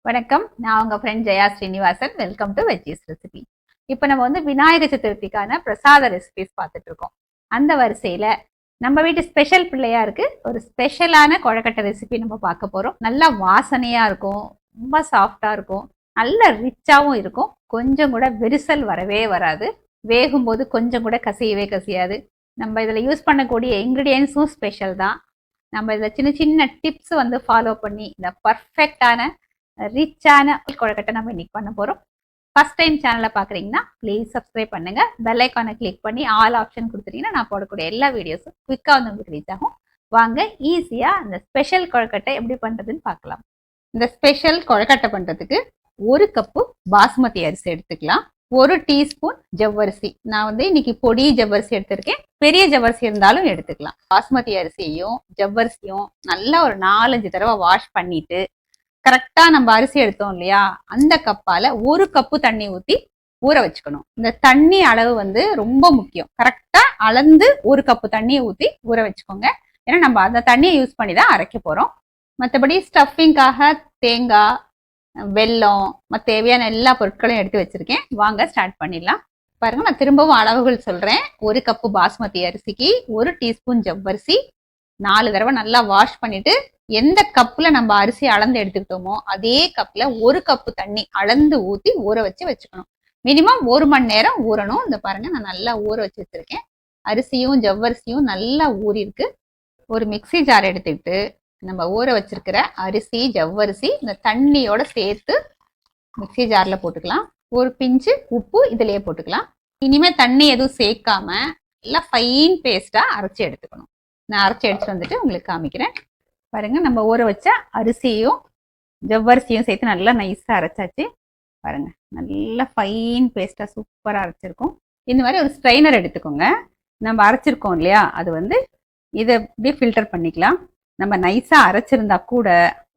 வணக்கம். நான் உங்க friend Jaya Srinivasan. Welcome to veggies recipe. இப்போ நம்ம வந்து விநாயகர் சதுர்த்திக்கான பிரசாத ரெசிபிஸ் பார்த்துட்டு இருக்கோம். அந்த வரிசையில நம்ம வீட்டு ஸ்பெஷல் பிள்ளையாருக்கு ஒரு ஸ்பெஷலான கொழக்கட்டை ரெசிபி நம்ம பார்க்க போறோம். நல்லா வாசனையா இருக்கும், ரொம்ப சாஃப்டா இருக்கும், நல்ல ரிச்சாவும் இருக்கும். கொஞ்சம் கூட விரிசல் வரவே வராது. வேகும் போது கொஞ்சம் கூட கசியவே கசியாது. நம்ம இதுல யூஸ் பண்ணக்கூடிய இன்கிரீடியன்ஸும் ஸ்பெஷல் தான். நம்ம இதுல சின்ன சின்ன டிப்ஸ் வந்து ஃபாலோ பண்ணி இந்த பர்ஃபெக்டான ரிச்சான கொழக்கட்டை நம்ம இன்னைக்கு பண்ண போறோம். ஃபர்ஸ்ட் டைம் சேனலை பாக்குறீங்கன்னா ப்ளீஸ் சப்ஸ்கிரைப் பண்ணுங்க. பெல் ஐக்கானை கிளிக் பண்ணி ஆல் ஆப்ஷன் கொடுத்துட்டீங்கன்னா நான் போடக்கூடிய எல்லா வீடியோஸும் குவிக்கா வந்து உங்களுக்கு ரீச் ஆகும். வாங்க ஈஸியா இந்த ஸ்பெஷல் கொழக்கட்டை எப்படி பண்றதுன்னு பார்க்கலாம். இந்த ஸ்பெஷல் கொழக்கட்டை பண்றதுக்கு 1 கப்பு பாஸ்மதி அரிசி எடுத்துக்கலாம். 1 டீஸ்பூன் ஜவ்வரிசி. நான் வந்து இன்னைக்கு பொடி ஜவ்வரிசி எடுத்திருக்கேன். பெரிய ஜவ்வரிசி இருந்தாலும் எடுத்துக்கலாம். பாஸ்மதி அரிசியையும் ஜவ்வரிசியும் நல்லா ஒரு 4-5 தடவை வாஷ் பண்ணிட்டு கரெக்டா நம்ம அரிசி எடுத்தோம் இல்லையா, அந்த கப்பால 1 கப்பு தண்ணி ஊத்தி ஊற வச்சுக்கணும். இந்த தண்ணி அளவு வந்து ரொம்ப முக்கியம். கரெக்டா அளந்து 1 கப்பு தண்ணியை ஊத்தி ஊற வச்சுக்கோங்க. ஏன்னா நம்ம அந்த தண்ணியை யூஸ் பண்ணி தான் அரைக்க போறோம். மற்றபடி ஸ்டஃபிங்காக தேங்காய், வெல்லம், தேவையான எல்லா பொருட்களையும் எடுத்து வச்சிருக்கேன். வாங்க ஸ்டார்ட் பண்ணிடலாம். பாருங்க, நான் திரும்பவும் அளவுகள் சொல்றேன். 1 கப்பு பாஸ்மதி அரிசிக்கு 1 டீஸ்பூன் ஜவ்வரிசி 4 தடவை நல்லா வாஷ் பண்ணிட்டு எந்த கப்புல நம்ம அரிசி அளந்து எடுத்துக்கிட்டோமோ அதே கப்ல 1 கப்பு தண்ணி அளந்து ஊத்தி ஊற வச்சுக்கணும். மினிமம் 1 மணி நேரம் ஊறணும். இந்த பாருங்க, நான் நல்லா ஊற வச்சு வச்சிருக்கேன். அரிசியும் ஜவ்வரிசியும் நல்லா ஊறி இருக்கு. ஒரு மிக்சி ஜார் எடுத்துக்கிட்டு நம்ம ஊற வச்சிருக்கிற அரிசி ஜவ்வரிசி இந்த தண்ணியோட சேர்த்து மிக்சி ஜார்ல போட்டுக்கலாம். ஒரு பிஞ்சு உப்பு இதுலயே போட்டுக்கலாம். இனிமே தண்ணி எதுவும் சேர்க்காம நல்லா ஃபைன் பேஸ்டா அரைச்சி எடுத்துக்கணும். நான் அரைச்சி எடுத்துட்டு வந்துட்டு உங்களுக்கு காமிக்கிறேன். பாருங்க, நம்ம ஊற வச்ச அரிசியும் ஜவ்வரிசியும் சேர்த்து நல்லா நைஸா அரைச்சாச்சு. பாருங்க, நல்லா ஃபைன் பேஸ்டா சூப்பரா அரைச்சிருக்கோம். இந்த மாதிரி ஒரு ஸ்ட்ரைனர் எடுத்துக்கோங்க. நம்ம அரைச்சிருக்கோம் இல்லையா, அது வந்து இதை அப்படியே ஃபில்டர் பண்ணிக்கலாம். நம்ம நைஸா அரைச்சிருந்தா கூட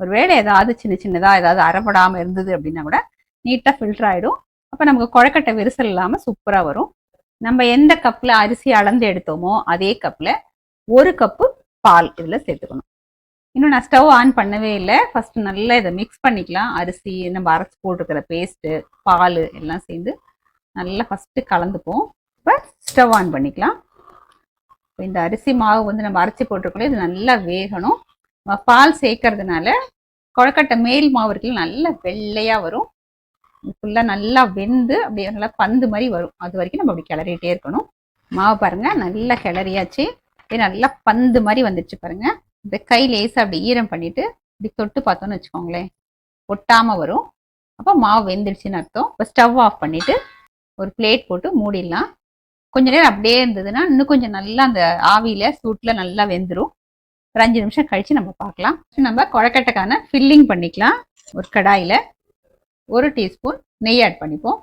ஒருவேளை ஏதாவது சின்ன சின்னதா ஏதாவது அரைப்படாம இருந்தது அப்படின்னா கூட நீட்டா ஃபில்டர் ஆயிடும். அப்ப நமக்கு கொழக்கட்டை விரிசல் இல்லாம சூப்பரா வரும். நம்ம எந்த கப்ல அரிசி அளந்து எடுத்தோமோ அதே கப்ல 1 கப்பு பால் இதுல சேர்த்துக்கணும். இன்னும் நான் ஸ்டவ் ஆன் பண்ணவே இல்லை. ஃபர்ஸ்ட் நல்லா இதை மிக்ஸ் பண்ணிக்கலாம். அரிசி, நம்ம அரைச்சி போட்டுருக்கிற பேஸ்ட்டு, பால் எல்லாம் சேர்ந்து நல்லா ஃபர்ஸ்ட் கலந்துப்போம். இப்போ ஸ்டவ் ஆன் பண்ணிக்கலாம். இப்போ இந்த அரிசி மாவு வந்து நம்ம அரைச்சி போட்டிருக்கோம், இது நல்லா வேகணும். நம்ம பால் சேர்க்கறதுனால கொழக்கட்டை மேல் மாவு இருக்குல்ல நல்லா வெள்ளையா வரும். ஃபுல்லாக நல்லா வெந்து அப்படியே நல்லா பந்து மாதிரி வரும். அது வரைக்கும் நம்ம அப்படி கிளறிட்டே இருக்கணும். மாவு பாருங்க, நல்லா கிளறியாச்சு. இது நல்லா பந்து மாதிரி வந்துடுச்சு பாருங்க. இந்த கை லேசாக அப்படி ஈரம் பண்ணிட்டு இப்படி தொட்டு பார்த்தோன்னு வச்சுக்கோங்களேன், ஒட்டாம வரும். அப்போ மாவு வெந்துடுச்சுன்னு அர்த்தம். இப்போ ஸ்டவ் ஆஃப் பண்ணிட்டு ஒரு பிளேட் போட்டு மூடிடலாம். கொஞ்ச நேரம் அப்படியே இருந்ததுன்னா இன்னும் கொஞ்சம் நல்லா அந்த ஆவியில சூட்ல நல்லா வெந்துடும். ஒரு 5 நிமிஷம் கழிச்சு நம்ம பார்க்கலாம். நம்ம கொழக்கட்டைக்கான ஃபில்லிங் பண்ணிக்கலாம். ஒரு கடாயில 1 டீஸ்பூன் நெய் ஆட் பண்ணிப்போம்.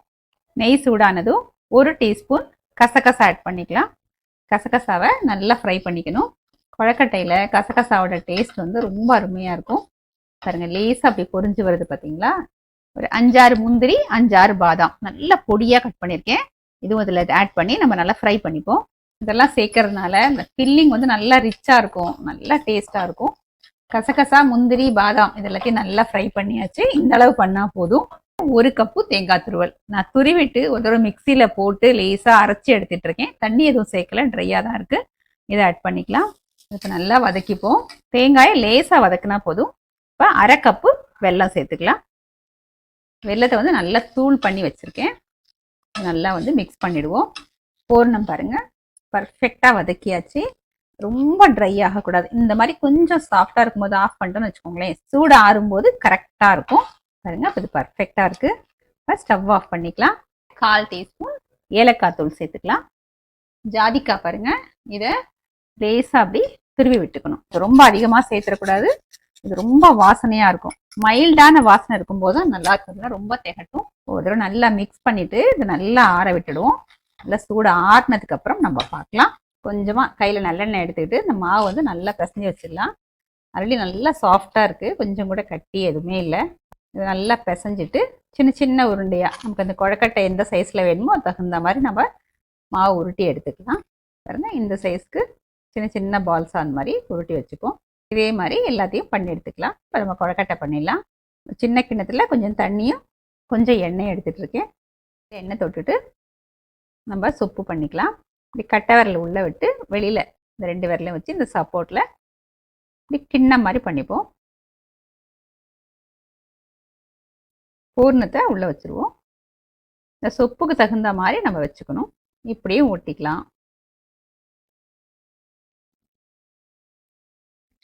நெய் சூடானதும் 1 டீஸ்பூன் கசகசா ஆட் பண்ணிக்கலாம். கசகசாவை நல்லா ஃப்ரை பண்ணிக்கணும். கொழக்கட்டையில் கசகசாவோட டேஸ்ட் வந்து ரொம்ப அருமையாக இருக்கும். பாருங்க, லேசாக அப்படி பொரிஞ்சு வருது பார்த்தீங்களா. ஒரு 5-6 முந்திரி, 5-6 பாதாம் நல்லா பொடியாக கட் பண்ணியிருக்கேன். இதுவும் இதில் ஆட் பண்ணி நம்ம நல்லா ஃப்ரை பண்ணிப்போம். இதெல்லாம் சேர்க்கறதுனால இந்த ஃபில்லிங் வந்து நல்லா ரிச்சாக இருக்கும், நல்லா டேஸ்ட்டாக இருக்கும். கசகசா, முந்திரி, பாதாம் இது எல்லாத்தையும் நல்லா ஃப்ரை பண்ணியாச்சு. இந்த அளவு பண்ணால் போதும். 1 கப்பு தேங்காய் துருவல் நான் துருவிட்டு ஒரு தடவை மிக்சியில் போட்டு லேசாக அரைச்சி எடுத்துட்டு இருக்கேன். தண்ணி எதுவும் சேர்க்கல, ட்ரையாக தான் இருக்கு. இதை ஆட் பண்ணிக்கலாம். இப்போ நல்லா வதக்கிப்போம். தேங்காயை லேசாக வதக்கினா போதும். இப்போ 1/2 கப்பு வெல்லம் சேர்த்துக்கலாம். வெல்லத்தை வந்து நல்லா தூள் பண்ணி வச்சிருக்கேன். நல்லா வந்து மிக்ஸ் பண்ணிடுவோம். பூர்ணம் பாருங்க, பர்ஃபெக்டாக வதக்கியாச்சு. ரொம்ப ட்ரை ஆகக்கூடாது. இந்த மாதிரி கொஞ்சம் சாஃப்டாக இருக்கும்போது ஆஃப் பண்ணிட்டோம்னு வச்சுக்கோங்களேன், சூடு ஆறும்போது கரெக்டாக இருக்கும். பாருங்க, அப்போ இது பர்ஃபெக்டாக இருக்கு. இப்போ ஸ்டவ் ஆஃப் பண்ணிக்கலாம். 1/4 டீஸ்பூன் ஏலக்காய் தூள் சேர்த்துக்கலாம். ஜாதிக்காய் பாருங்க, இதை லேசாக அப்படி துருவி விட்டுக்கணும். ரொம்ப அதிகமாக சேர்த்துடக்கூடாது. இது ரொம்ப வாசனையாக இருக்கும். மைல்டான வாசனை இருக்கும்போது தான் நல்லா இருக்கும். ரொம்ப திகட்டும். ஒரு தடவை நல்லா மிக்ஸ் பண்ணிட்டு இது நல்லா ஆற விட்டுடுவோம். நல்லா சூடு ஆறினதுக்கு அப்புறம் நம்ம பார்க்கலாம். கொஞ்சமாக கையில் நல்லெண்ணெய் எடுத்துக்கிட்டு இந்த மாவு வந்து நல்லா பிசைஞ்சு வச்சிடலாம். ஆல்ரெடி நல்லா சாஃப்டாக இருக்குது, கொஞ்சம் கூட கட்டி எதுவுமே இல்லை. இதை நல்லா பிசைஞ்சிட்டு சின்ன சின்ன உருண்டையாக நமக்கு அந்த கொழக்கட்டை எந்த சைஸில் வேணுமோ அது தகுந்த மாதிரி நம்ம மாவு உருட்டி எடுத்துக்கலாம். பாருங்க, இந்த சைஸ்க்கு சின்ன சின்ன பால்ஸாக அந்த மாதிரி உருட்டி வச்சுப்போம். இதே மாதிரி எல்லாத்தையும் பண்ணி எடுத்துக்கலாம். இப்போ நம்ம கொழக்கட்டை பண்ணிடலாம். சின்ன கிண்ணத்தில் கொஞ்சம் தண்ணியும் கொஞ்சம் எண்ணெய் எடுத்துகிட்டு இருக்கேன். எண்ணெய் தொட்டுட்டு நம்ம சொப்பு பண்ணிக்கலாம். இப்படி கட்டை விரல் உள்ளே விட்டு வெளியில் இந்த 2 விரலையும் வச்சு இந்த சப்போர்ட்டில் இப்படி கிண்ணம் மாதிரி பண்ணிப்போம். பூர்ணத்தை உள்ளே வச்சுருவோம். இந்த சொப்புக்கு தகுந்த மாதிரி நம்ம வச்சுக்கணும். இப்படியும் ஒட்டிக்கலாம்.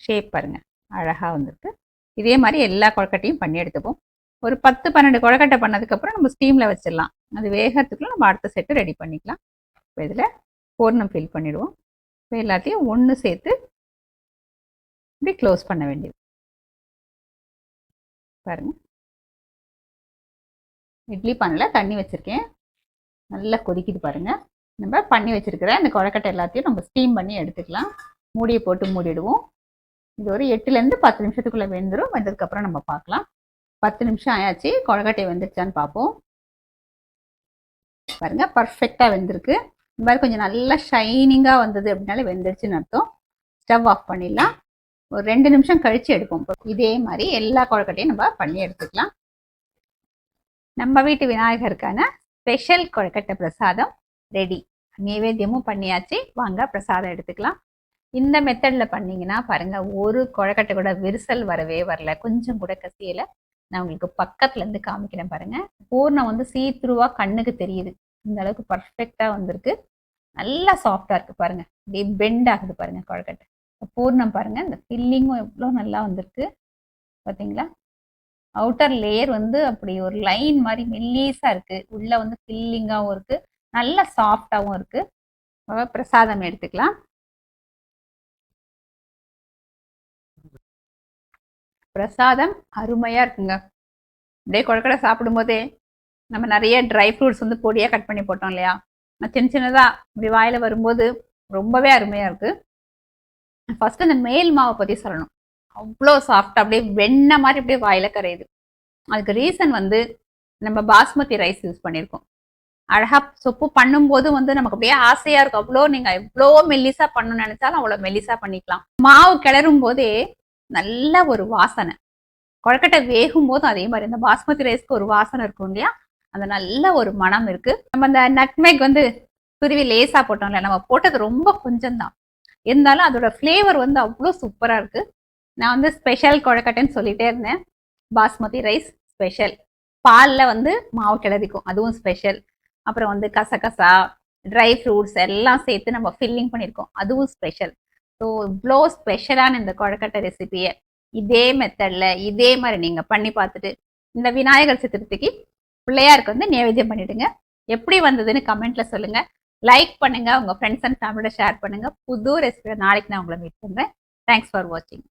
ஷேப் பாருங்கள், அழகாக வந்திருக்கு. இதே மாதிரி எல்லா கொழக்கட்டையும் பண்ணி எடுத்துப்போம். ஒரு 10-12 கொழக்கட்டை பண்ணதுக்கப்புறம் நம்ம ஸ்டீமில் வச்சிடலாம். அது வேகிறதுக்குள்ள நம்ம அடுத்த செட்டு ரெடி பண்ணிக்கலாம். இப்போ இதில் பூர்ணம் ஃபில் பண்ணிவிடுவோம். இப்போ எல்லாத்தையும் ஒன்று சேர்த்து இப்படி க்ளோஸ் பண்ண வேண்டியது. பாருங்கள், இட்லி பானையில் தண்ணி வச்சுருக்கேன், நல்லா கொதிக்குது பாருங்கள். நம்ம பண்ணி வச்சுருக்கிற அந்த கொழக்கட்டை எல்லாத்தையும் நம்ம ஸ்டீம் பண்ணி எடுத்துக்கலாம். மூடியை போட்டு மூடிடுவோம். இது ஒரு 8லேருந்து 10 நிமிஷத்துக்குள்ளே வெந்துடும். வெந்ததுக்கப்புறம் நம்ம பார்க்கலாம். 10 நிமிஷம் ஆயாச்சு. கொழக்கட்டை வெந்துருச்சான்னு பார்ப்போம். பாருங்க, பர்ஃபெக்டாக வெந்திருக்கு. இந்த மாதிரி கொஞ்சம் நல்லா ஷைனிங்காக வந்தது அப்படின்னாலே வெந்துருச்சுன்னு அர்த்தம். ஸ்டவ் ஆஃப் பண்ணிடலாம். ஒரு 2 நிமிஷம் கழித்து எடுப்போம். இதே மாதிரி எல்லா கொழக்கட்டையும் நம்ம பண்ணி எடுத்துக்கலாம். நம்ம வீட்டு விநாயகருக்கான ஸ்பெஷல் கொழக்கட்டை பிரசாதம் ரெடி. நைவேத்தியமும் பண்ணியாச்சு. வாங்க பிரசாதம் எடுத்துக்கலாம். இந்த மெத்தடில் பண்ணிங்கன்னா பாருங்கள், ஒரு கொழக்கட்டை கூட விரிசல் வரவே வரல, கொஞ்சம் கூட கசியலை. நான் உங்களுக்கு பக்கத்துலேருந்து காமிக்கிறேன் பாருங்கள். பூர்ணம் வந்து சீத்ரூவாக கண்ணுக்கு தெரியுது. இந்த அளவுக்கு பர்ஃபெக்டாக வந்திருக்கு. நல்லா சாஃப்டாக இருக்குது பாருங்கள். இப்படி பெண்ட் ஆகுது பாருங்கள் கொழக்கட்டை. பூர்ணம் பாருங்கள், இந்த ஃபில்லிங்கும் எவ்வளோ நல்லா வந்திருக்கு பார்த்தீங்களா. அவுட்டர் லேயர் வந்து அப்படி ஒரு லைன் மாதிரி மெல்லீஸாக இருக்குது. உள்ளே வந்து ஃபில்லிங்காகவும் இருக்குது, நல்லா சாஃப்டாகவும் இருக்குது. பிரசாதம் எடுத்துக்கலாம். பிரசாதம் அருமையாக இருக்குங்க. அப்படியே கொழக்கட்டை சாப்பிடும்போதே நம்ம நிறைய ட்ரை ஃப்ரூட்ஸ் வந்து பொடியாக கட் பண்ணி போட்டோம் இல்லையா, சின்ன சின்னதாக இப்படி வாயில் வரும்போது ரொம்பவே அருமையாக இருக்குது. ஃபஸ்ட்டு அந்த மேல் மாவை பற்றி சொல்லணும். அவ்வளோ சாஃப்டாக அப்படியே வெண்ணெய் மாதிரி அப்படியே வாயில் கரையுது. அதுக்கு ரீசன் வந்து நம்ம பாஸ்மதி ரைஸ் யூஸ் பண்ணியிருக்கோம். அழகாக சொப்பு பண்ணும்போது வந்து நமக்கு அப்படியே ஆசையாக இருக்கும். அவ்வளோ நீங்கள் எவ்வளோ மெல்லிஸாக பண்ணணும்னு நினச்சாலும் அவ்வளோ மெல்லிஸாக பண்ணிக்கலாம். மாவு கிளறும் போதே நல்ல ஒரு வாசனை. கொழக்கட்டை வேகும் போதும் அதே மாதிரி இந்த பாஸ்மதி ரைஸ்க்கு ஒரு வாசனை இருக்கும் இல்லையா, அந்த நல்ல ஒரு மனம் இருக்கு. நம்ம அந்த நட்மெக் வந்து துருவி லேசா போட்டோம்ல, நம்ம போட்டது ரொம்ப கொஞ்சம் தான், இருந்தாலும் அதோட ஃப்ளேவர் வந்து அவ்வளோ சூப்பரா இருக்கு. நான் வந்து ஸ்பெஷல் கொழக்கட்டைன்னு சொல்லிட்டே இருந்தேன். பாஸ்மதி ரைஸ் ஸ்பெஷல், பாலில் வந்து மாவு கிளறிக்கும், அதுவும் ஸ்பெஷல். அப்புறம் வந்து கசகசா, ட்ரை ஃப்ரூட்ஸ் எல்லாம் சேர்த்து நம்ம ஃபில்லிங் பண்ணியிருக்கோம், அதுவும் ஸ்பெஷல். ஸோ இவ்வளோ ஸ்பெஷலான இந்த கொழக்கட்டை ரெசிபியை இதே மெத்தடில் இதே மாதிரி நீங்கள் பண்ணி பார்த்துட்டு இந்த விநாயகர் சதுர்த்திக்கு பிள்ளையாருக்கு வந்து நைவேத்தியம் பண்ணிவிடுங்க. எப்படி வந்ததுன்னு கமெண்ட்டில் சொல்லுங்கள். லைக் பண்ணுங்கள், உங்கள் ஃப்ரெண்ட்ஸ் அண்ட் ஃபேமிலியோட ஷேர் பண்ணுங்கள். புது ரெசிபியை நாளைக்கு நான் உங்களை மீட் பண்ணுறேன். தேங்க்ஸ் ஃபார் வாட்சிங்.